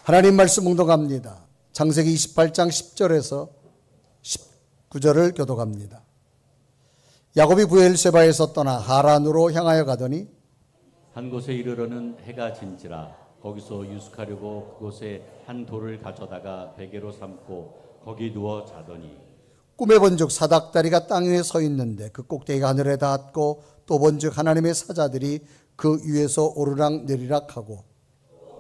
하나님 말씀 묵독합니다. 창세기 28장 10절에서 19절을 교독합니다. 야곱이 브엘세바에서 떠나 하란으로 향하여 가더니 한 곳에 이르러는 해가 진지라. 거기서 유숙하려고 그곳에 한 돌을 가져다가 베개로 삼고 거기 누워 자더니 꿈에 본즉 사닥다리가 땅 위에 서 있는데 그 꼭대기가 하늘에 닿았고 또 본즉 하나님의 사자들이 그 위에서 오르락 내리락 하고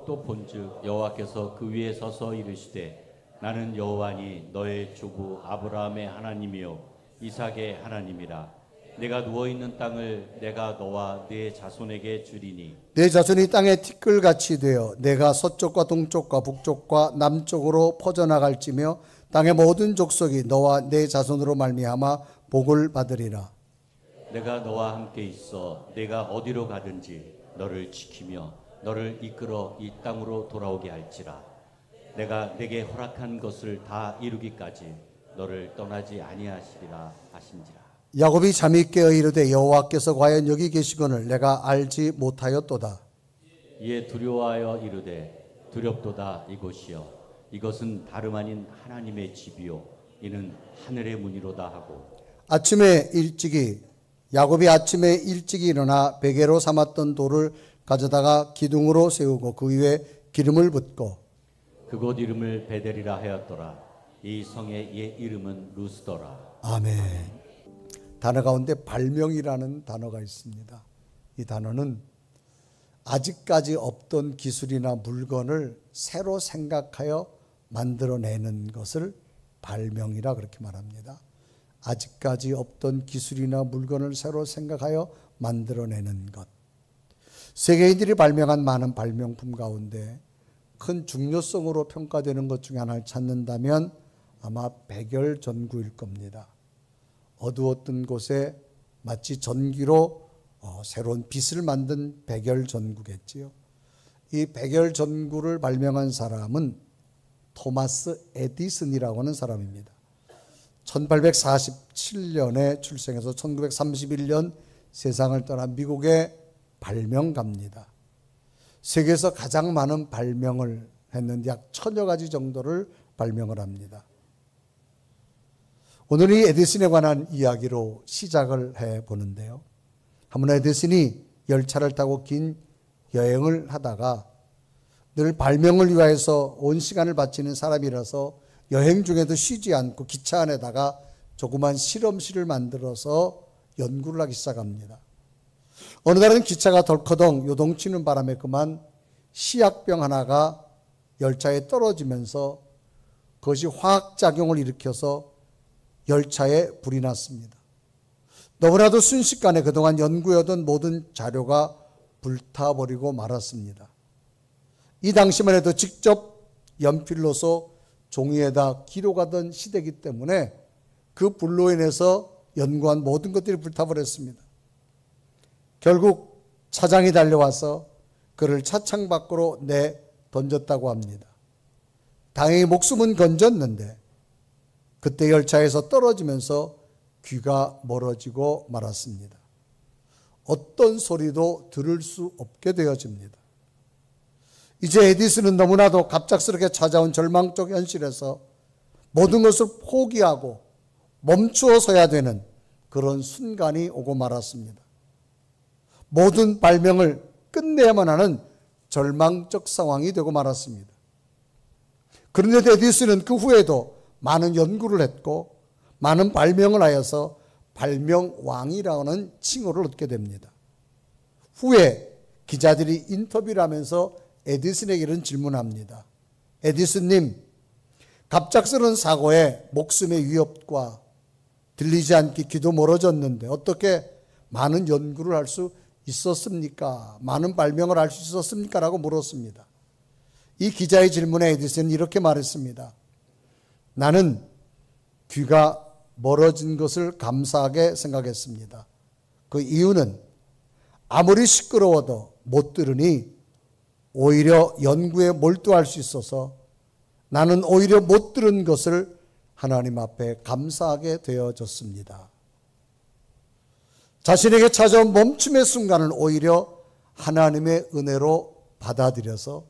또 본즉 여호와께서 그 위에 서서 이르시되 나는 여호와니 너의 주부 아브라함의 하나님이요 이삭의 하나님이라. 내가 누워있는 땅을 내가 너와 네 자손에게 주리니 내 자손이 땅에 티끌같이 되어 내가 서쪽과 동쪽과 북쪽과 남쪽으로 퍼져나갈지며 땅의 모든 족속이 너와 내 자손으로 말미암아 복을 받으리라. 내가 너와 함께 있어 내가 어디로 가든지 너를 지키며 너를 이끌어 이 땅으로 돌아오게 할지라. 내가 내게 허락한 것을 다 이루기까지 너를 떠나지 아니하시리라 하신지라. 야곱이 잠이 깨어 이르되 여호와께서 과연 여기 계시거늘 내가 알지 못하였도다. 이에 두려워하여 이르되 두렵도다 이곳이여 이것은 다름 아닌 하나님의 집이요 이는 하늘의 문이로다 하고 야곱이 아침에 일찍이 일어나 베개로 삼았던 돌을 가져다가 기둥으로 세우고 그 위에 기름을 붓고 그곳 이름을 베델이라 하였더라. 이 성의 옛 이름은 루스더라. 아멘. 단어 가운데 발명이라는 단어가 있습니다. 이 단어는 아직까지 없던 기술이나 물건을 새로 생각하여 만들어내는 것을 발명이라 그렇게 말합니다. 아직까지 없던 기술이나 물건을 새로 생각하여 만들어내는 것. 세계인들이 발명한 많은 발명품 가운데 큰 중요성으로 평가되는 것 중에 하나를 찾는다면 아마 백열전구일 겁니다. 어두웠던 곳에 마치 전기로 새로운 빛을 만든 백열전구겠지요. 이 백열전구를 발명한 사람은 토마스 에디슨이라고 하는 사람입니다. 1847년에 출생해서 1931년 세상을 떠난 미국의 발명가입니다. 세계에서 가장 많은 발명을 했는데 약 1000여 가지 정도를 발명을 합니다. 오늘 이 에디슨에 관한 이야기로 시작을 해보는데요. 한번 에디슨이 열차를 타고 긴 여행을 하다가 늘 발명을 위하여서 온 시간을 바치는 사람이라서 여행 중에도 쉬지 않고 기차 안에다가 조그만 실험실을 만들어서 연구를 하기 시작합니다. 어느 날은 기차가 덜커덩 요동치는 바람에 그만 시약병 하나가 열차에 떨어지면서 그것이 화학작용을 일으켜서 열차에 불이 났습니다. 너무나도 순식간에 그동안 연구해오던 모든 자료가 불타버리고 말았습니다. 이 당시만 해도 직접 연필로서 종이에다 기록하던 시대이기 때문에 그 불로 인해서 연구한 모든 것들이 불타버렸습니다. 결국 차장이 달려와서 그를 차창 밖으로 내던졌다고 합니다. 다행히 목숨은 건졌는데 그때 열차에서 떨어지면서 귀가 멀어지고 말았습니다. 어떤 소리도 들을 수 없게 되어집니다. 이제 에디슨은 너무나도 갑작스럽게 찾아온 절망적 현실에서 모든 것을 포기하고 멈추어 서야 되는 그런 순간이 오고 말았습니다. 모든 발명을 끝내야만 하는 절망적 상황이 되고 말았습니다. 그런데 에디슨은 그 후에도 많은 연구를 했고 많은 발명을 하여서 발명왕이라는 칭호를 얻게 됩니다. 후에 기자들이 인터뷰를 하면서 에디슨에게 이런 질문합니다. 에디슨님, 갑작스러운 사고에 목숨의 위협과 들리지 않게 귀도 멀어졌는데 어떻게 많은 연구를 할 수 있었습니까? 많은 발명을 할 수 있었습니까? 라고 물었습니다. 이 기자의 질문에 에디슨은 이렇게 말했습니다. 나는 귀가 멀어진 것을 감사하게 생각했습니다. 그 이유는 아무리 시끄러워도 못 들으니 오히려 연구에 몰두할 수 있어서 나는 오히려 못 들은 것을 하나님 앞에 감사하게 되어졌습니다. 자신에게 찾아온 멈춤의 순간을 오히려 하나님의 은혜로 받아들여서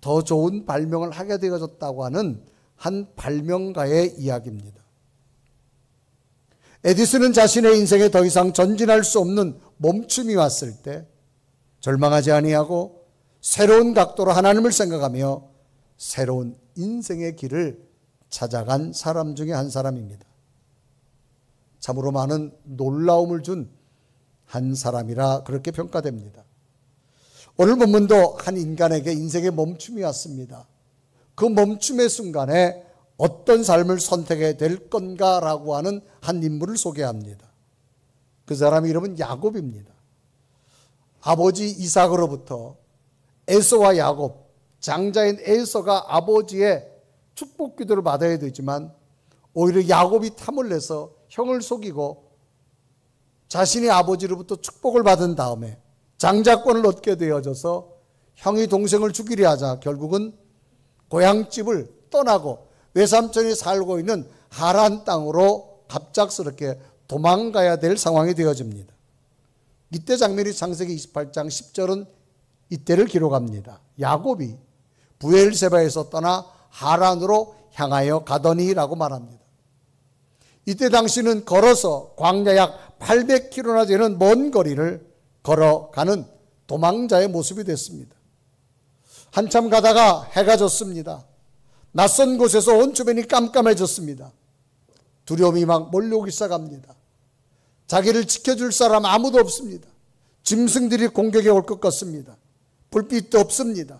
더 좋은 발명을 하게 되어졌다고 하는 한 발명가의 이야기입니다. 에디슨은 자신의 인생에 더 이상 전진할 수 없는 멈춤이 왔을 때 절망하지 아니하고 새로운 각도로 하나님을 생각하며 새로운 인생의 길을 찾아간 사람 중에 한 사람입니다. 참으로 많은 놀라움을 준 한 사람이라 그렇게 평가됩니다. 오늘 본문도 한 인간에게 인생의 멈춤이 왔습니다. 그 멈춤의 순간에 어떤 삶을 선택해야 될 건가라고 하는 한 인물을 소개합니다. 그 사람 이름은 야곱입니다. 아버지 이삭으로부터 에서와 야곱, 장자인 에서가 아버지의 축복 기도를 받아야 되지만 오히려 야곱이 탐을 내서 형을 속이고 자신이 아버지로부터 축복을 받은 다음에 장자권을 얻게 되어져서 형이 동생을 죽이려 하자 결국은 고향집을 떠나고 외삼촌이 살고 있는 하란 땅으로 갑작스럽게 도망가야 될 상황이 되어집니다. 이때 장면이 창세기 28장 10절은 이때를 기록합니다. 야곱이 브엘세바에서 떠나 하란으로 향하여 가더니라고 말합니다. 이때 당시는 걸어서 광야 약 800km나 되는 먼 거리를 걸어가는 도망자의 모습이 됐습니다. 한참 가다가 해가 졌습니다. 낯선 곳에서 온 주변이 깜깜해졌습니다. 두려움이 막 몰려오기 시작합니다. 자기를 지켜줄 사람 아무도 없습니다. 짐승들이 공격해 올 것 같습니다. 불빛도 없습니다.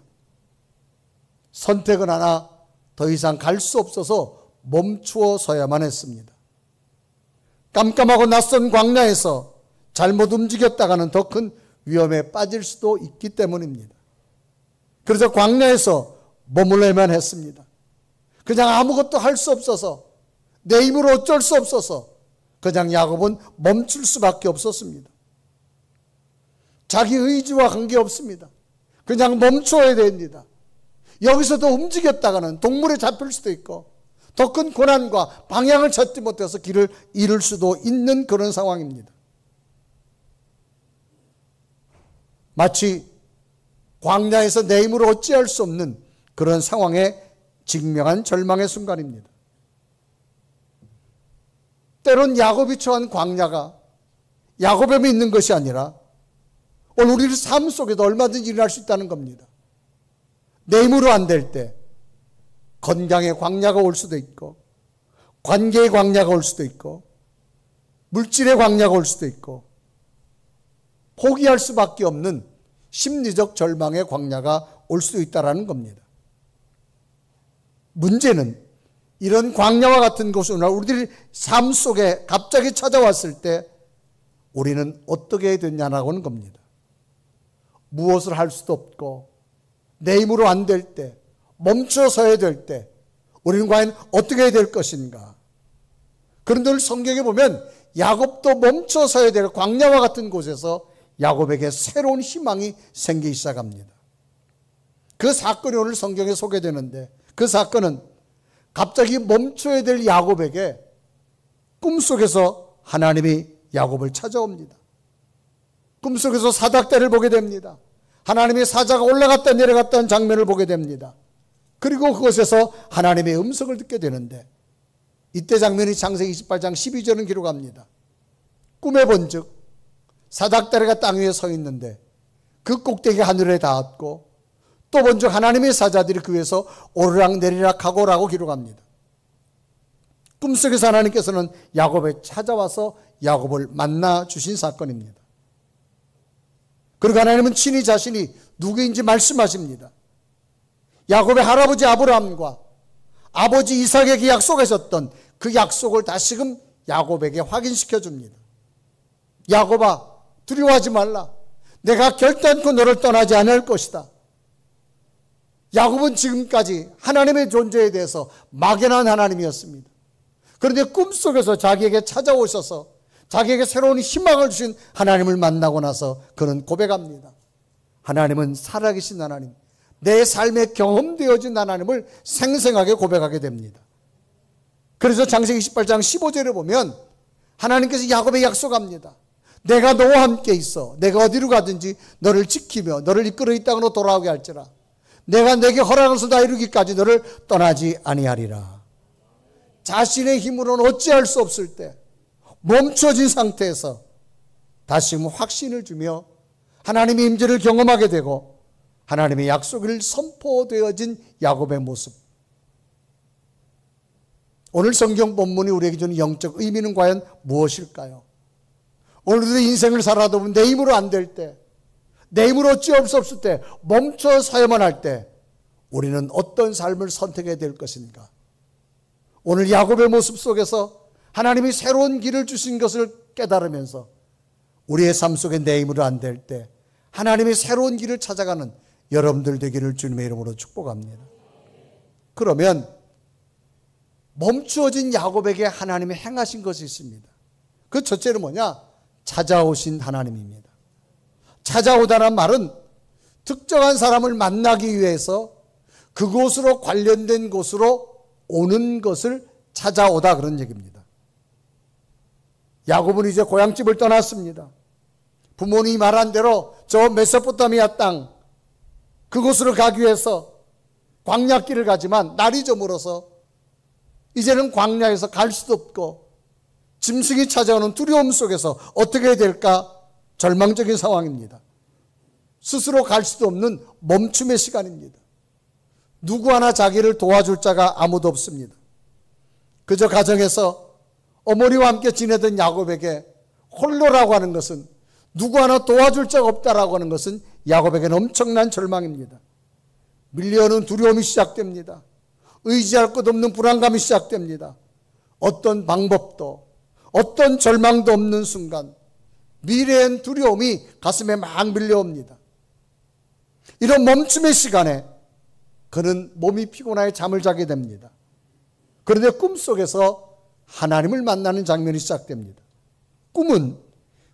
선택은 하나, 더 이상 갈 수 없어서 멈추어 서야만 했습니다. 깜깜하고 낯선 광야에서 잘못 움직였다가는 더 큰 위험에 빠질 수도 있기 때문입니다. 그래서 광야에서 머물러야만 했습니다. 그냥 아무것도 할 수 없어서, 내 힘으로 어쩔 수 없어서 그냥 야곱은 멈출 수밖에 없었습니다. 자기 의지와 관계없습니다. 그냥 멈춰야 됩니다. 여기서도 움직였다가는 동물에 잡힐 수도 있고 더 큰 고난과 방향을 찾지 못해서 길을 잃을 수도 있는 그런 상황입니다. 마치 광야에서 내 힘으로 어찌할 수 없는 그런 상황에 직면한 절망의 순간입니다. 때론 야곱이 처한 광야가 야곱에만 있는 것이 아니라 오늘 우리 삶 속에도 얼마든지 일어날 수 있다는 겁니다. 내 힘으로 안 될 때 건강의 광야가 올 수도 있고 관계의 광야가 올 수도 있고 물질의 광야가 올 수도 있고 포기할 수밖에 없는 심리적 절망의 광야가 올 수도 있다는 겁니다. 문제는 이런 광야와 같은 것이 오늘 우리들 삶 속에 갑자기 찾아왔을 때 우리는 어떻게 해야 되냐라고는 겁니다. 무엇을 할 수도 없고 내 힘으로 안 될 때, 멈춰 서야 될 때 우리는 과연 어떻게 해야 될 것인가? 그런데 성경에 보면 야곱도 멈춰 서야 될 광야와 같은 곳에서 야곱에게 새로운 희망이 생기기 시작합니다. 그 사건이 오늘 성경에 소개되는데 그 사건은 갑자기 멈춰야 될 야곱에게 꿈속에서 하나님이 야곱을 찾아옵니다. 꿈속에서 사닥다리를 보게 됩니다. 하나님의 사자가 올라갔다 내려갔다 하는 장면을 보게 됩니다. 그리고 그곳에서 하나님의 음성을 듣게 되는데 이때 장면이 창세기 28장 12절은 기록합니다. 꿈에 본즉 사닥다리가 땅 위에 서 있는데 그 꼭대기가 하늘에 닿았고 또 본즉 하나님의 사자들이 그 위에서 오르락내리락 하고라고 기록합니다. 꿈속에서 하나님께서는 야곱에 찾아와서 야곱을 만나 주신 사건입니다. 그리고 하나님은 친히 자신이 누구인지 말씀하십니다. 야곱의 할아버지 아브라함과 아버지 이삭에게 약속하셨던 그 약속을 다시금 야곱에게 확인시켜 줍니다. 야곱아, 두려워하지 말라. 내가 결단코 너를 떠나지 않을 것이다. 야곱은 지금까지 하나님의 존재에 대해서 막연한 하나님이었습니다. 그런데 꿈속에서 자기에게 찾아오셔서 자기에게 새로운 희망을 주신 하나님을 만나고 나서 그는 고백합니다. 하나님은 살아계신 하나님, 내 삶에 경험되어진 하나님을 생생하게 고백하게 됩니다. 그래서 창세기 28장 15절에 보면 하나님께서 야곱에게 약속합니다. 내가 너와 함께 있어. 내가 어디로 가든지 너를 지키며 너를 이끌어 이 땅으로 돌아오게 할지라. 내가 내게 허락을 서 다 이루기까지 너를 떠나지 아니하리라. 자신의 힘으로는 어찌할 수 없을 때 멈춰진 상태에서 다시 확신을 주며 하나님의 임재를 경험하게 되고 하나님의 약속을 선포되어진 야곱의 모습. 오늘 성경 본문이 우리에게 주는 영적 의미는 과연 무엇일까요? 오늘도 인생을 살아도 보면 내 힘으로 안 될 때, 내 힘으로 어찌할 수 없을 때, 멈춰 서야만 할 때 우리는 어떤 삶을 선택해야 될 것인가? 오늘 야곱의 모습 속에서 하나님이 새로운 길을 주신 것을 깨달으면서 우리의 삶 속에 내 힘으로 안 될 때 하나님의 새로운 길을 찾아가는 여러분들 되기를 주님의 이름으로 축복합니다. 그러면 멈추어진 야곱에게 하나님이 행하신 것이 있습니다. 그 첫째는 뭐냐? 찾아오신 하나님입니다. 찾아오다란 말은 특정한 사람을 만나기 위해서 그곳으로 관련된 곳으로 오는 것을 찾아오다 그런 얘기입니다. 야곱은 이제 고향집을 떠났습니다. 부모님이 말한 대로 저 메소포타미아 땅 그곳으로 가기 위해서 광야길을 가지만 날이 저물어서 이제는 광야에서 갈 수도 없고 짐승이 찾아오는 두려움 속에서 어떻게 해야 될까? 절망적인 상황입니다. 스스로 갈 수도 없는 멈춤의 시간입니다. 누구 하나 자기를 도와줄 자가 아무도 없습니다. 그저 가정에서 어머니와 함께 지내던 야곱에게 홀로라고 하는 것은, 누구 하나 도와줄 자가 없다라고 하는 것은 야곱에게는 엄청난 절망입니다. 밀려오는 두려움이 시작됩니다. 의지할 것 없는 불안감이 시작됩니다. 어떤 방법도 어떤 절망도 없는 순간 미래엔 두려움이 가슴에 막 밀려옵니다. 이런 멈춤의 시간에 그는 몸이 피곤하여 잠을 자게 됩니다. 그런데 꿈속에서 하나님을 만나는 장면이 시작됩니다. 꿈은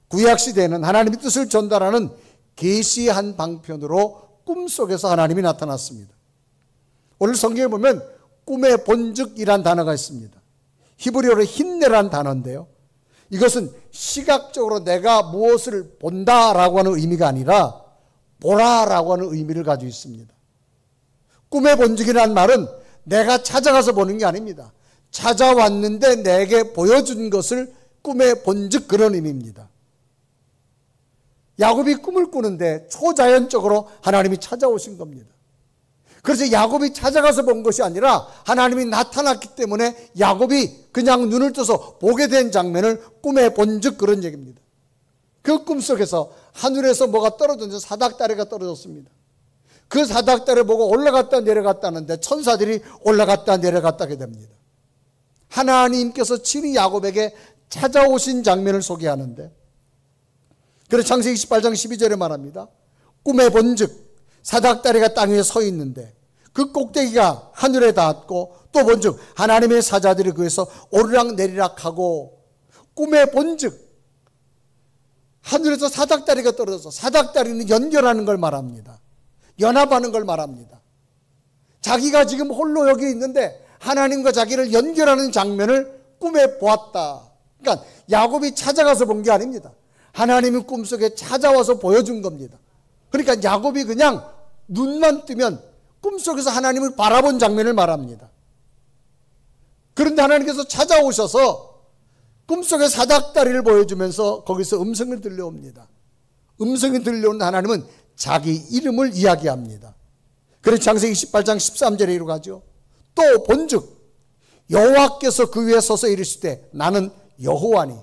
구약시대에는 하나님의 뜻을 전달하는 계시의 한 방편으로 꿈속에서 하나님이 나타났습니다. 오늘 성경에 보면 꿈의 본즉이란 단어가 있습니다. 히브리어로 힌네란 단어인데요, 이것은 시각적으로 내가 무엇을 본다라고 하는 의미가 아니라 보라라고 하는 의미를 가지고 있습니다. 꿈의 본즉이라는 말은 내가 찾아가서 보는 게 아닙니다. 찾아왔는데 내게 보여준 것을 꿈의 본즉, 그런 의미입니다. 야곱이 꿈을 꾸는데 초자연적으로 하나님이 찾아오신 겁니다. 그래서 야곱이 찾아가서 본 것이 아니라 하나님이 나타났기 때문에 야곱이 그냥 눈을 떠서 보게 된 장면을 꿈의 본즉, 그런 얘기입니다. 그 꿈속에서 하늘에서 뭐가 떨어졌는데 사닥다리가 떨어졌습니다. 그 사닥다리를 보고 올라갔다 내려갔다 하는데 천사들이 올라갔다 내려갔다 하게 됩니다. 하나님께서 친히 야곱에게 찾아오신 장면을 소개하는데, 그래서 창세기 18장 12절에 말합니다. 꿈의 본즉, 사닥다리가 땅 위에 서 있는데 그 꼭대기가 하늘에 닿았고, 또 본즉 하나님의 사자들이 그에서 오르락 내리락 하고, 꿈의 본즉, 하늘에서 사닥다리가 떨어져서, 사닥다리는 연결하는 걸 말합니다. 연합하는 걸 말합니다. 자기가 지금 홀로 여기 있는데 하나님과 자기를 연결하는 장면을 꿈에 보았다. 그러니까 야곱이 찾아가서 본 게 아닙니다. 하나님이 꿈속에 찾아와서 보여준 겁니다. 그러니까 야곱이 그냥 눈만 뜨면 꿈속에서 하나님을 바라본 장면을 말합니다. 그런데 하나님께서 찾아오셔서 꿈속에 사닥다리를 보여주면서 거기서 음성을 들려옵니다. 음성이 들려오는 하나님은 자기 이름을 이야기합니다. 그래서 창세기 18장 13절에 이르고 가죠. 또 본즉 여호와께서 그 위에 서서 이르시되 나는 여호와니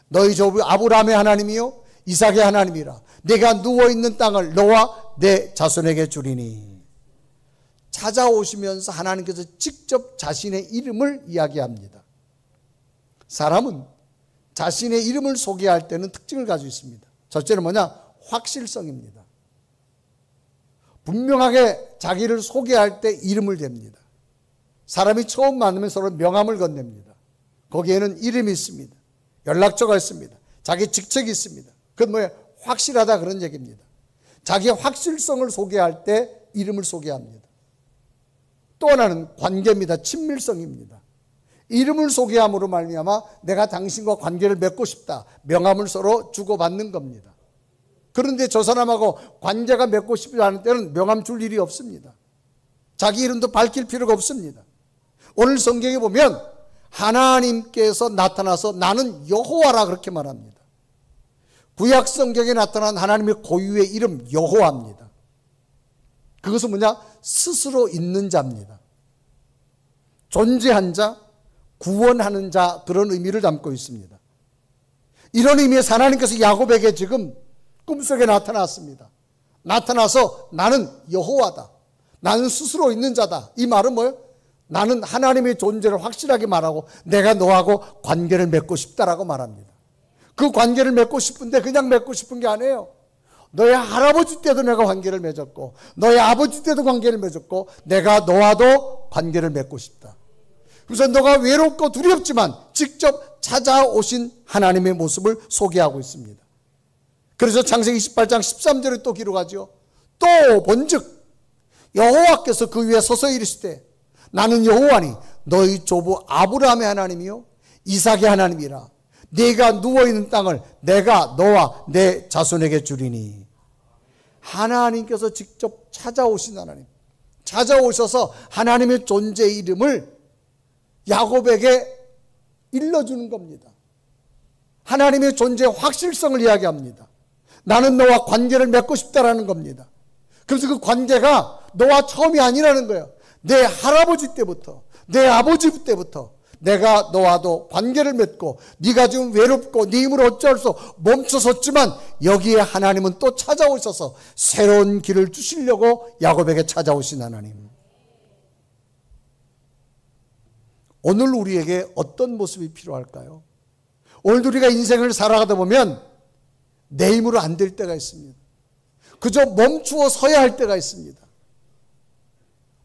너희 조부 아브라함의 하나님이요 이삭의 하나님이라. 내가 누워있는 땅을 너와 내 자손에게 주리니. 찾아오시면서 하나님께서 직접 자신의 이름을 이야기합니다. 사람은 자신의 이름을 소개할 때는 특징을 가지고 있습니다. 첫째는 뭐냐? 확실성입니다. 분명하게 자기를 소개할 때 이름을 댑니다. 사람이 처음 만나면 서로 명함을 건넵니다. 거기에는 이름이 있습니다. 연락처가 있습니다. 자기 직책이 있습니다. 그건 뭐예요? 확실하다, 그런 얘기입니다. 자기의 확실성을 소개할 때 이름을 소개합니다. 또 하나는 관계입니다. 친밀성입니다. 이름을 소개함으로 말미암아 내가 당신과 관계를 맺고 싶다, 명함을 서로 주고받는 겁니다. 그런데 저 사람하고 관계가 맺고 싶지 않을 때는 명함 줄 일이 없습니다. 자기 이름도 밝힐 필요가 없습니다. 오늘 성경에 보면 하나님께서 나타나서 나는 여호와라 그렇게 말합니다. 구약 성경에 나타난 하나님의 고유의 이름 여호와입니다. 그것은 뭐냐? 스스로 있는 자입니다. 존재한 자, 구원하는 자, 그런 의미를 담고 있습니다. 이런 의미에서 하나님께서 야곱에게 지금 꿈속에 나타났습니다. 나타나서 나는 여호와다, 나는 스스로 있는 자다. 이 말은 뭐예요? 나는 하나님의 존재를 확실하게 말하고 내가 너하고 관계를 맺고 싶다라고 말합니다. 그 관계를 맺고 싶은데 그냥 맺고 싶은 게 아니에요. 너의 할아버지 때도 내가 관계를 맺었고 너의 아버지 때도 관계를 맺었고 내가 너와도 관계를 맺고 싶다. 그래서 너가 외롭고 두렵지만 직접 찾아오신 하나님의 모습을 소개하고 있습니다. 그래서 창세기 28장 13절에 또 기록하죠. 또 본즉 여호와께서 그 위에 서서 이르시되 나는 여호와니 너희 조부 아브라함의 하나님이요 이삭의 하나님이라. 네가 누워있는 땅을 내가 너와 내 자손에게 주리니. 하나님께서 직접 찾아오신 하나님, 찾아오셔서 하나님의 존재의 이름을 야곱에게 일러주는 겁니다. 하나님의 존재의 확실성을 이야기합니다. 나는 너와 관계를 맺고 싶다라는 겁니다. 그래서 그 관계가 너와 처음이 아니라는 거예요. 내 할아버지 때부터, 내 아버지 때부터 내가 너와도 관계를 맺고 네가 지금 외롭고 네 힘으로 어찌할 수 없어 멈춰섰지만 여기에 하나님은 또 찾아오셔서 새로운 길을 주시려고 야곱에게 찾아오신 하나님. 오늘 우리에게 어떤 모습이 필요할까요? 오늘 우리가 인생을 살아가다 보면 내 힘으로 안 될 때가 있습니다. 그저 멈추어 서야 할 때가 있습니다.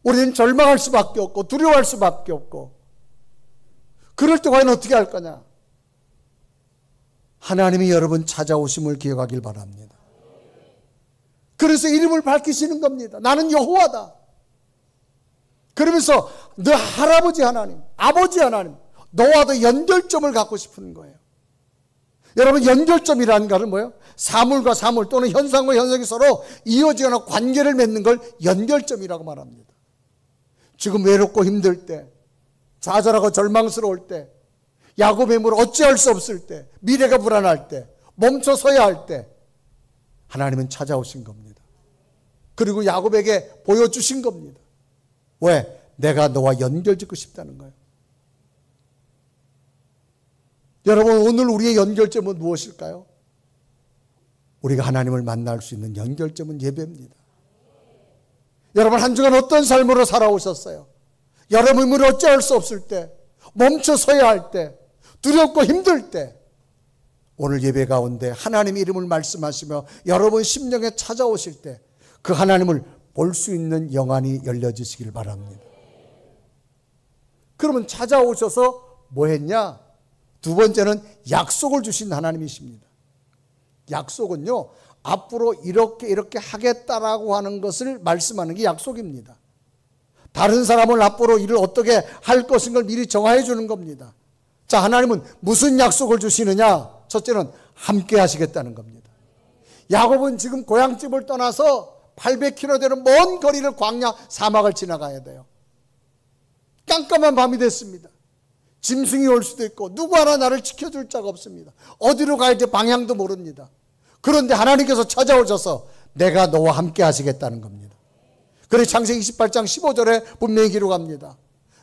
우리는 절망할 수밖에 없고 두려워할 수밖에 없고 그럴 때 과연 어떻게 할 거냐? 하나님이 여러분 찾아오심을 기억하길 바랍니다. 그래서 이름을 밝히시는 겁니다. 나는 여호와다. 그러면서 너 할아버지 하나님, 아버지 하나님, 너와도 연결점을 갖고 싶은 거예요. 여러분 연결점이라는 것은 뭐예요? 사물과 사물 또는 현상과 현상이 서로 이어지거나 관계를 맺는 걸 연결점이라고 말합니다. 지금 외롭고 힘들 때, 좌절하고 절망스러울 때, 야곱의 힘으로 어찌할 수 없을 때, 미래가 불안할 때, 멈춰 서야 할 때 하나님은 찾아오신 겁니다. 그리고 야곱에게 보여주신 겁니다. 왜? 내가 너와 연결짓고 싶다는 거예요. 여러분 오늘 우리의 연결점은 무엇일까요? 우리가 하나님을 만날 수 있는 연결점은 예배입니다. 여러분 한 주간 어떤 삶으로 살아오셨어요? 여러분 힘으로 어찌할 수 없을 때, 멈춰 서야 할 때, 두렵고 힘들 때 오늘 예배 가운데 하나님의 이름을 말씀하시며 여러분 심령에 찾아오실 때 그 하나님을 볼 수 있는 영안이 열려지시길 바랍니다. 그러면 찾아오셔서 뭐 했냐? 두 번째는 약속을 주신 하나님이십니다. 약속은요, 앞으로 이렇게 하겠다라고 하는 것을 말씀하는 게 약속입니다. 다른 사람을 앞으로 일을 어떻게 할 것인 걸 미리 정하여 주는 겁니다. 자, 하나님은 무슨 약속을 주시느냐? 첫째는 함께 하시겠다는 겁니다. 야곱은 지금 고향집을 떠나서 800km 되는 먼 거리를 광야 사막을 지나가야 돼요. 깜깜한 밤이 됐습니다. 짐승이 올 수도 있고 누구 하나 나를 지켜줄 자가 없습니다. 어디로 가야 될 방향도 모릅니다. 그런데 하나님께서 찾아오셔서 내가 너와 함께 하시겠다는 겁니다. 그래서 창세기 28장 15절에 분명히 기록합니다.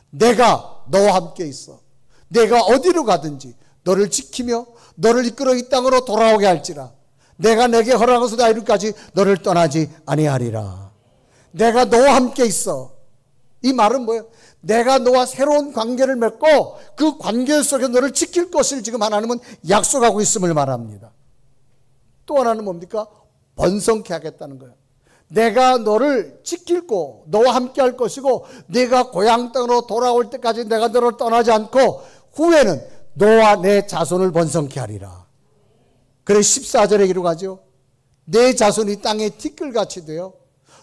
내가 너와 함께 있어. 내가 어디로 가든지 너를 지키며 너를 이끌어 이 땅으로 돌아오게 할지라. 내가 내게 허락하소서 나 이루기까지 너를 떠나지 아니하리라. 내가 너와 함께 있어. 이 말은 뭐예요? 내가 너와 새로운 관계를 맺고 그 관계 속에 너를 지킬 것을 지금 하나님은 약속하고 있음을 말합니다. 또 하나는 뭡니까? 번성케 하겠다는 거예요. 내가 너를 지키고 너와 함께 할 것이고 내가 고향 땅으로 돌아올 때까지 내가 너를 떠나지 않고 후에는 너와 내 자손을 번성케 하리라. 그래 14절에 기록하죠. 내 자손이 땅에 티끌같이 되어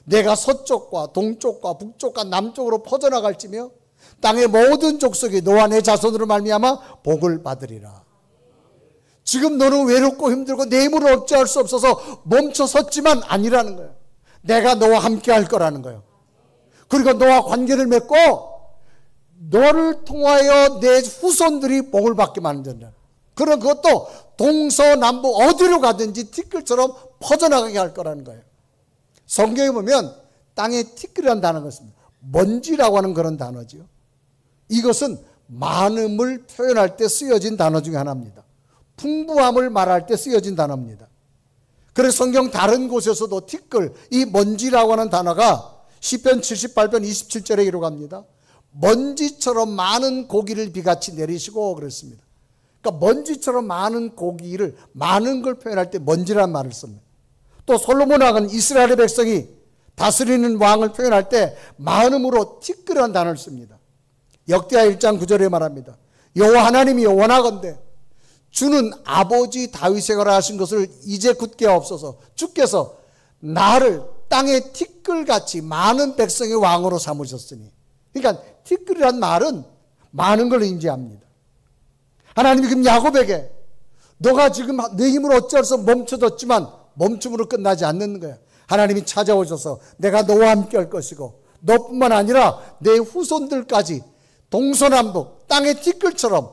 내가 서쪽과 동쪽과 북쪽과 남쪽으로 퍼져나갈지며 땅의 모든 족속이 너와 내 자손으로 말미암아 복을 받으리라. 지금 너는 외롭고 힘들고 내 힘으로 어찌할 수 없어서 멈춰 섰지만 아니라는 거예요. 내가 너와 함께 할 거라는 거예요. 그리고 너와 관계를 맺고 너를 통하여 내 후손들이 복을 받게 만든다. 그런 그것도 동서남북 어디로 가든지 티끌처럼 퍼져나가게 할 거라는 거예요. 성경에 보면 땅에 티끌이라는 단어가 있습니다. 먼지라고 하는 그런 단어죠. 이것은 많음을 표현할 때 쓰여진 단어 중에 하나입니다. 풍부함을 말할 때 쓰여진 단어입니다. 그래서 성경 다른 곳에서도 티끌, 이 먼지라고 하는 단어가 시편 78편 27절에 기록합니다. 먼지처럼 많은 고기를 비같이 내리시고 그랬습니다. 그러니까 먼지처럼 많은 고기를, 많은 걸 표현할 때 먼지라는 말을 씁니다. 또 솔로몬 왕은 이스라엘의 백성이 다스리는 왕을 표현할 때 많음으로 티끌이라는 단어를 씁니다. 역대하 1장 9절에 말합니다. 여호와 하나님이여 원하건대 주는 아버지 다윗에 관하여 하신 것을 이제 굳게 하옵소서. 주께서 나를 땅의 티끌같이 많은 백성의 왕으로 삼으셨으니. 그러니까 티끌이란 말은 많은 걸 인지합니다. 하나님이 그럼 야곱에게 너가 지금 내 힘으로 어찌해서 멈춰졌지만 멈춤으로 끝나지 않는 거야. 하나님이 찾아오셔서 내가 너와 함께 할 것이고 너뿐만 아니라 내 후손들까지 동서남북 땅의 티끌처럼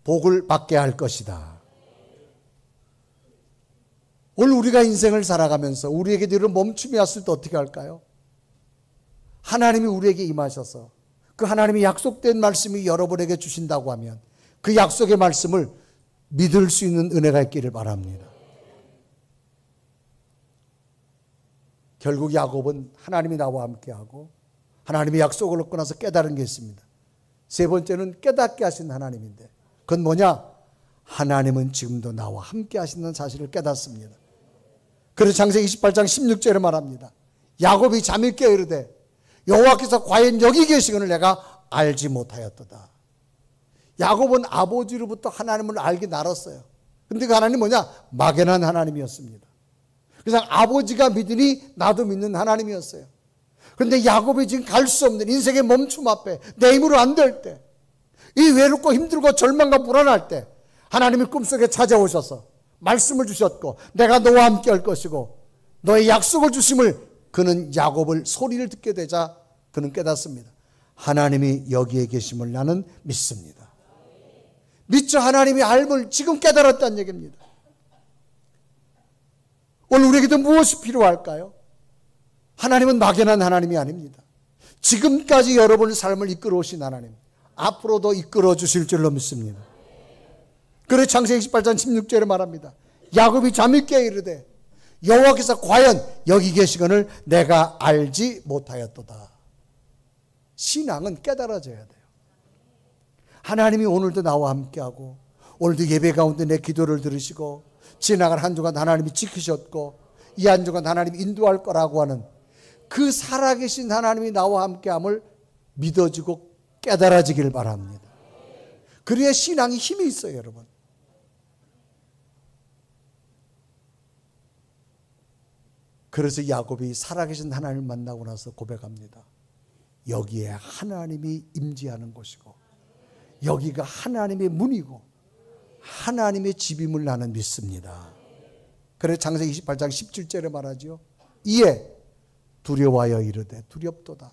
복을 받게 할 것이다. 오늘 우리가 인생을 살아가면서 우리에게 이런 멈춤이 왔을 때 어떻게 할까요? 하나님이 우리에게 임하셔서 그 하나님이 약속된 말씀이 여러분에게 주신다고 하면 그 약속의 말씀을 믿을 수 있는 은혜가 있기를 바랍니다. 결국 야곱은 하나님이 나와 함께하고 하나님의 약속을 얻고 나서 깨달은 게 있습니다. 세 번째는 깨닫게 하신 하나님인데 그건 뭐냐? 하나님은 지금도 나와 함께 하시는 사실을 깨닫습니다. 그래서 창세기 28장 16절에 말합니다. 야곱이 잠이 깨어 이르되 여호와께서 과연 여기 계시거늘 내가 알지 못하였도다. 야곱은 아버지로부터 하나님을 알게 날았어요. 근데 그 하나님 뭐냐? 막연한 하나님이었습니다. 그래서 아버지가 믿으니 나도 믿는 하나님이었어요. 그런데 야곱이 지금 갈 수 없는 인생의 멈춤 앞에 내 힘으로 안 될 때, 이 외롭고 힘들고 절망과 불안할 때 하나님이 꿈속에 찾아오셔서 말씀을 주셨고 내가 너와 함께 할 것이고 너의 약속을 주심을 그는 야곱을 소리를 듣게 되자 그는 깨닫습니다. 하나님이 여기에 계심을 나는 믿습니다. 믿죠. 하나님이 알을 지금 깨달았다는 얘기입니다. 오늘 우리에게도 무엇이 필요할까요? 하나님은 막연한 하나님이 아닙니다. 지금까지 여러분의 삶을 이끌어 오신 하나님, 앞으로도 이끌어 주실 줄로 믿습니다. 그래서 창세기 28장 16절에 말합니다. 야곱이 잠이 깨어 이르되 여호와께서 과연 여기 계시거늘 내가 알지 못하였도다. 신앙은 깨달아져야 돼요. 하나님이 오늘도 나와 함께하고 오늘도 예배 가운데 내 기도를 들으시고 지나간 한 주간 하나님이 지키셨고 이 한 주간 하나님이 인도할 거라고 하는 그 살아계신 하나님이 나와 함께함을 믿어지고 깨달아지길 바랍니다. 그래야 신앙이 힘이 있어요, 여러분. 그래서 야곱이 살아계신 하나님을 만나고 나서 고백합니다. 여기에 하나님이 임재하는 곳이고 여기가 하나님의 문이고 하나님의 집임을 나는 믿습니다. 그래서 창세기 28장 17절에 말하죠. 이에 두려워하여 이르되 두렵도다.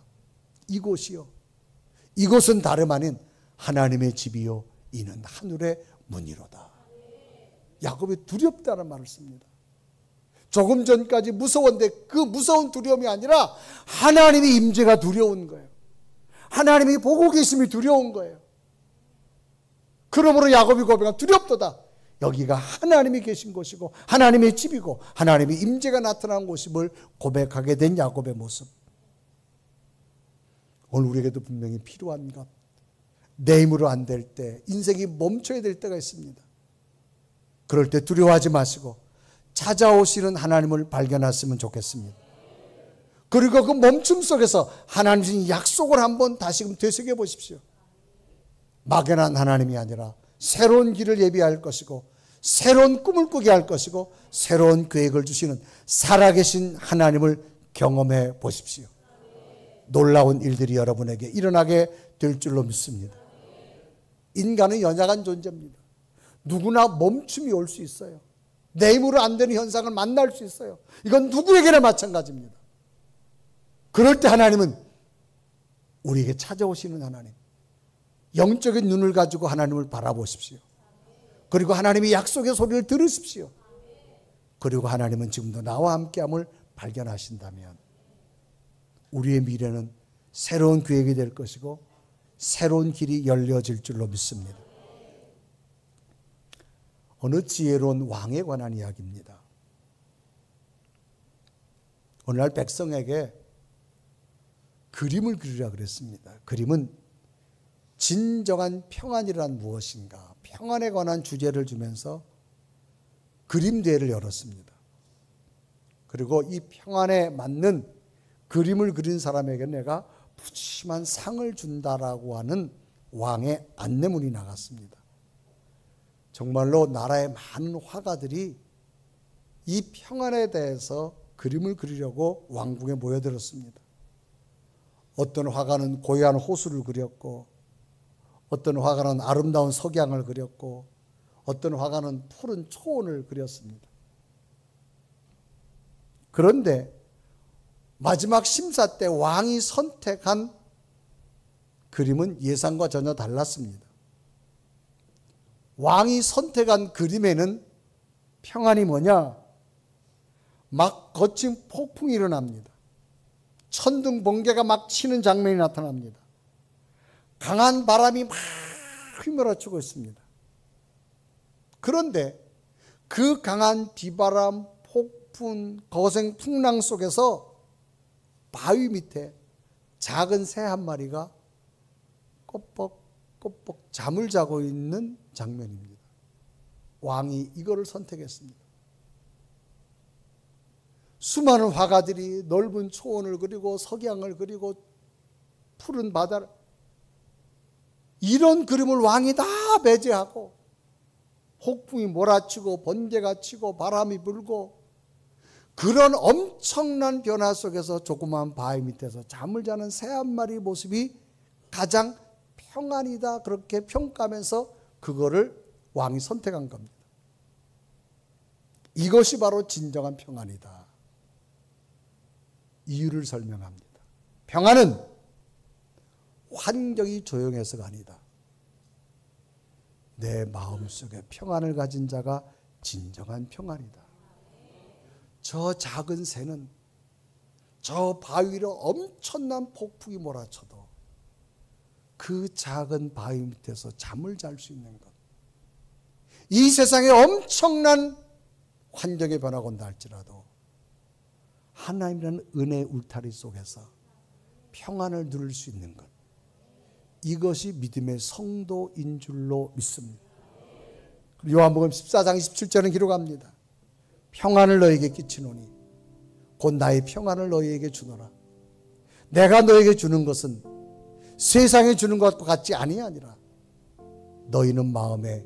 이곳이요. 이곳은 다름 아닌 하나님의 집이요. 이는 하늘의 문이로다. 야곱이 두렵다는 말을 씁니다. 조금 전까지 무서웠는데 그 무서운 두려움이 아니라 하나님의 임재가 두려운 거예요. 하나님이 보고 계심이 두려운 거예요. 그러므로 야곱이 고백한 두렵도다. 여기가 하나님이 계신 곳이고 하나님의 집이고 하나님의 임재가 나타난 곳임을 고백하게 된 야곱의 모습. 오늘 우리에게도 분명히 필요한 것. 내 힘으로 안 될 때 인생이 멈춰야 될 때가 있습니다. 그럴 때 두려워하지 마시고 찾아오시는 하나님을 발견하시면 좋겠습니다. 그리고 그 멈춤 속에서 하나님의 약속을 한번 다시금 되새겨 보십시오. 막연한 하나님이 아니라 새로운 길을 예비할 것이고 새로운 꿈을 꾸게 할 것이고 새로운 계획을 주시는 살아계신 하나님을 경험해 보십시오. 놀라운 일들이 여러분에게 일어나게 될 줄로 믿습니다. 인간은 연약한 존재입니다. 누구나 멈춤이 올 수 있어요. 내 힘으로 안 되는 현상을 만날 수 있어요. 이건 누구에게나 마찬가지입니다. 그럴 때 하나님은 우리에게 찾아오시는 하나님, 영적인 눈을 가지고 하나님을 바라보십시오. 그리고 하나님의 약속의 소리를 들으십시오. 그리고 하나님은 지금도 나와 함께함을 발견하신다면 우리의 미래는 새로운 계획이 될 것이고 새로운 길이 열려질 줄로 믿습니다. 어느 지혜로운 왕에 관한 이야기입니다. 오늘날 백성에게 그림을 그리라 그랬습니다. 그림은 진정한 평안이란 무엇인가, 평안에 관한 주제를 주면서 그림 대회를 열었습니다. 그리고 이 평안에 맞는 그림을 그린 사람에게 내가 푸짐한 상을 준다라고 하는 왕의 안내문이 나갔습니다. 정말로 나라의 많은 화가들이 이 평안에 대해서 그림을 그리려고 왕궁에 모여들었습니다. 어떤 화가는 고요한 호수를 그렸고, 어떤 화가는 아름다운 석양을 그렸고, 어떤 화가는 푸른 초원을 그렸습니다. 그런데 마지막 심사 때 왕이 선택한 그림은 예상과 전혀 달랐습니다. 왕이 선택한 그림에는 평안이 뭐냐? 막 거친 폭풍이 일어납니다. 천둥 번개가 막 치는 장면이 나타납니다. 강한 바람이 막 휘몰아치고 있습니다. 그런데 그 강한 비바람, 폭풍, 거센 풍랑 속에서 바위 밑에 작은 새 한 마리가 꼬뻑꼬뻑 잠을 자고 있는 장면입니다. 왕이 이거를 선택했습니다. 수많은 화가들이 넓은 초원을 그리고 석양을 그리고 푸른 바다를, 이런 그림을 왕이 다 배제하고 폭풍이 몰아치고 번개가 치고 바람이 불고 그런 엄청난 변화 속에서 조그마한 바위 밑에서 잠을 자는 새 한 마리의 모습이 가장 평안이다, 그렇게 평가하면서 그거를 왕이 선택한 겁니다. 이것이 바로 진정한 평안이다. 이유를 설명합니다. 평안은 환경이 조용해서가 아니다. 내 마음속에 평안을 가진 자가 진정한 평안이다. 저 작은 새는 저 바위로 엄청난 폭풍이 몰아쳐도 그 작은 바위 밑에서 잠을 잘 수 있는 것. 이 세상에 엄청난 환경의 변화가 온다 할지라도 하나님이라는 은혜의 울타리 속에서 평안을 누릴 수 있는 것, 이것이 믿음의 성도인 줄로 믿습니다. 요한복음 14장 27절은 기록합니다. 평안을 너에게 끼치노니 곧 나의 평안을 너희에게 주노라. 내가 너에게 주는 것은 세상에 주는 것과 같지 아니하니라. 너희는 마음에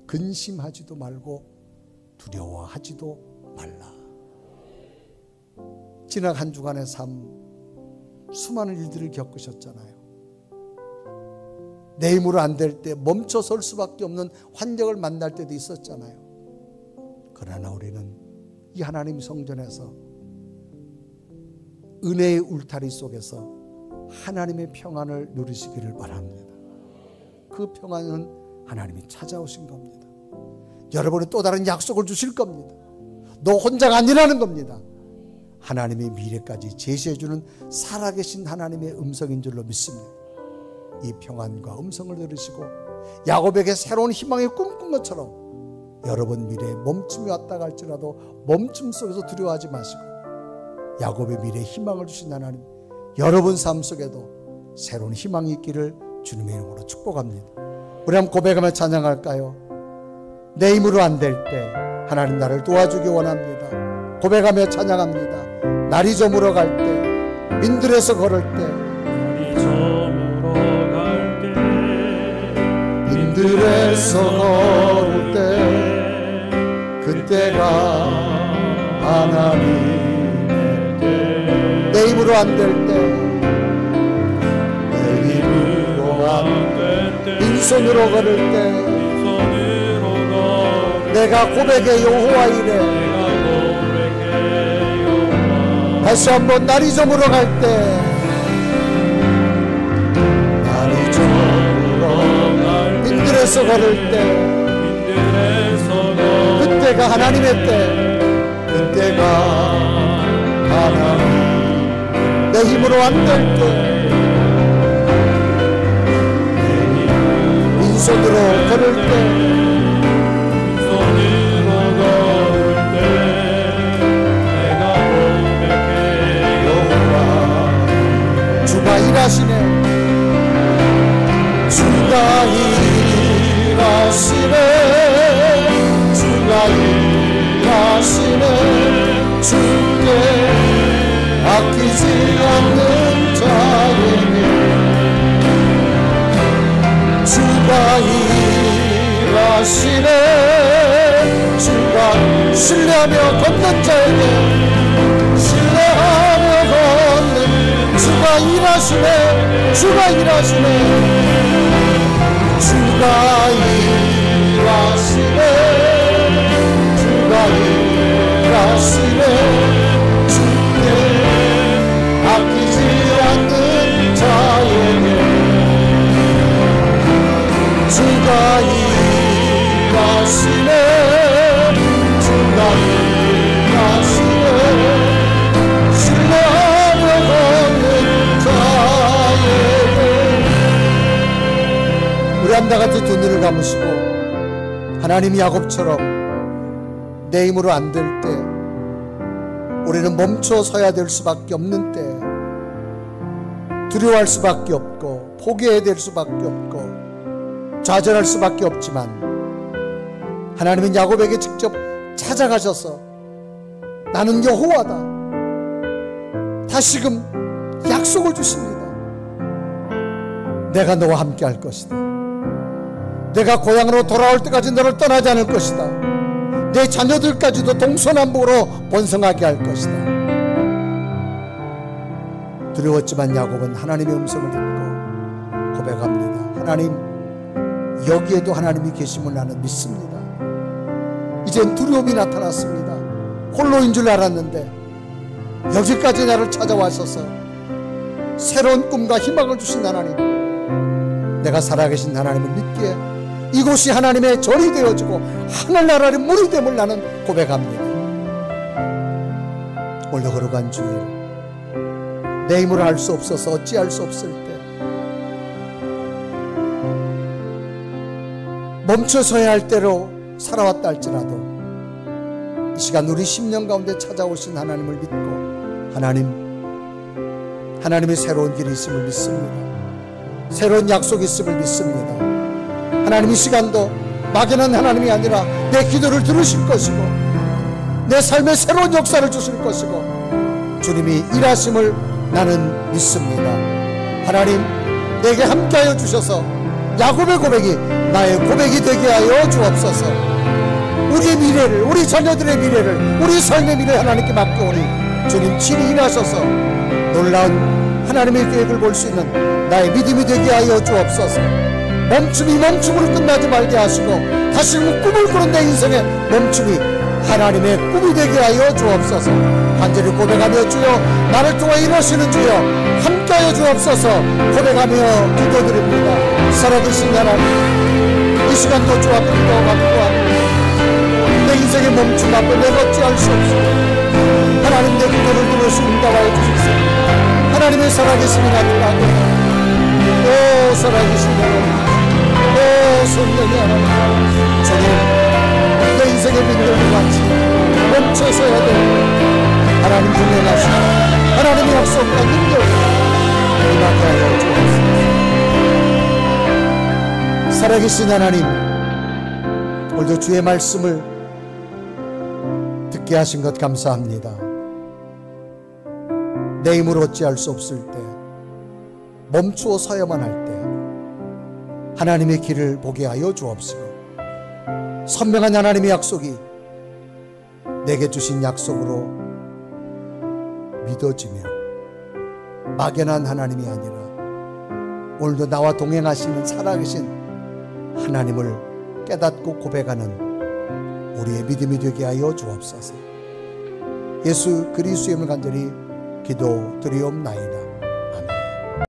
근심하지도 말고 두려워하지도 말라. 지난 한 주간의 삶, 수많은 일들을 겪으셨잖아요. 내 힘으로 안 될 때 멈춰 설 수밖에 없는 환경을 만날 때도 있었잖아요. 그러나 우리는 이 하나님 성전에서 은혜의 울타리 속에서 하나님의 평안을 누리시기를 바랍니다. 그 평안은 하나님이 찾아오신 겁니다. 여러분이 또 다른 약속을 주실 겁니다. 너 혼자가 아니라는 겁니다. 하나님의 미래까지 제시해주는 살아계신 하나님의 음성인 줄로 믿습니다. 이 평안과 음성을 들으시고 야곱에게 새로운 희망이 꿈꾼 것처럼 여러분 미래에 멈춤이 왔다 갈지라도 멈춤 속에서 두려워하지 마시고 야곱의 미래에 희망을 주신 하나님, 여러분 삶 속에도 새로운 희망이 있기를 주님의 이름으로 축복합니다. 우리 한번 고백하며 찬양할까요? 내 힘으로 안 될 때 하나님 나를 도와주기 원합니다. 고백하며 찬양합니다. 날이 저물어 갈 때, 민들에서 걸을 때, 날이 저물어 갈 때, 민들에서 걸을 때, 그때가 하나님의 때. 내 힘으로 안 될 때, 내 힘으로 안 될 때, 빈손으로 걸을 때, 내가 고백의 여호와 이래. 다시 한번 날이 저물어 갈 때, 빈들에서 걸을 때, 그때가 하나님의 때, 그때가 하나님. 내 힘으로 안 될 때, 빈손으로 걸을 때, 주가 일하시네. 주가 일하시네. 주가 일하시네. 주께 아끼지 않는 자에게 주가 일하시네. 주가 신뢰하며 걷는 자에게 신뢰하며 걷는 주가 일하시네. 주가 일하시네. 주가 일하시네. 주가 일하시네. 주께 아끼지 않는 자에게 주가 일하시네. 주가 일하시네. 신뢰하며 걷는 자에게. 우리 함다같이 두 눈을 감으시고 하나님이 야곱처럼 내 힘으로 안 될 때, 우리는 멈춰 서야 될 수밖에 없는 때, 두려워할 수밖에 없고 포기해야 될 수밖에 없고 좌절할 수밖에 없지만, 하나님은 야곱에게 직접 찾아가셔서 나는 여호와다, 다시금 약속을 주십니다. 내가 너와 함께 할 것이다. 내가 고향으로 돌아올 때까지 너를 떠나지 않을 것이다. 내 자녀들까지도 동서남북으로 번성하게 할 것이다. 두려웠지만 야곱은 하나님의 음성을 듣고 고백합니다. 하나님, 여기에도 하나님이 계심을 나는 믿습니다. 이젠 두려움이 나타났습니다. 홀로인 줄 알았는데 여기까지 나를 찾아와셔서 새로운 꿈과 희망을 주신 하나님, 내가 살아계신 하나님을 믿기에 이곳이 하나님의 절이 되어지고 하늘나라의 물이 됨을 나는 고백합니다. 오늘 걸어간 주일, 내 힘으로 할 수 없어서 어찌할 수 없을 때, 멈춰서야 할 때로 살아왔다 할지라도 이 시간 우리 심령 가운데 찾아오신 하나님을 믿고 하나님의 새로운 길이 있음을 믿습니다. 새로운 약속이 있음을 믿습니다. 하나님, 이 시간도 막연한 하나님이 아니라 내 기도를 들으실 것이고 내 삶에 새로운 역사를 주실 것이고 주님이 일하심을 나는 믿습니다. 하나님, 내게 함께하여 주셔서 야곱의 고백이 나의 고백이 되게 하여 주옵소서. 우리의 미래를, 우리 자녀들의 미래를, 우리 삶의 미래를 하나님께 맡겨오니 주님 친히 일하셔서 놀라운 하나님의 계획을 볼 수 있는 나의 믿음이 되게 하여 주옵소서. 멈춤으로 끝나지 말게 하시고 다시금 꿈을 꾸는 내 인생의 멈춤이 하나님의 꿈이 되게 하여 주옵소서. 간절히 고백하며 주여 나를 통해 일하시는 주여 함께하여 주옵소서 고백하며 기도드립니다. 살아계신 하나님, 이 시간도 주와 기도하고 내 인생의 멈춤 앞에 내가 어찌할 수 없어. 하나님, 내 기도를 들으시고 응답하여 주시옵소서. 하나님의 살아계신 하나님, 오 살아계신 하나님, 오 성령의 하나님, 주님, 내 인생의 민들과 같이 멈춰서야 돼. 하나님 분명하시고 하나님의 약속과 능력 임하게 하여 주옵소서. 살아계신 하나님, 오늘도 주의 말씀을 듣게 하신 것 감사합니다. 내 힘으로 어찌할 수 없을 때, 멈추어 서야만 할 때 하나님의 길을 보게 하여 주옵시고, 선명한 하나님의 약속이 내게 주신 약속으로 믿어지며 막연한 하나님이 아니라 오늘도 나와 동행하시는 살아계신 하나님을 깨닫고 고백하는 우리의 믿음이 되게 하여 주옵소서. 예수 그리스도의 이름을 간절히 기도드리옵나이다.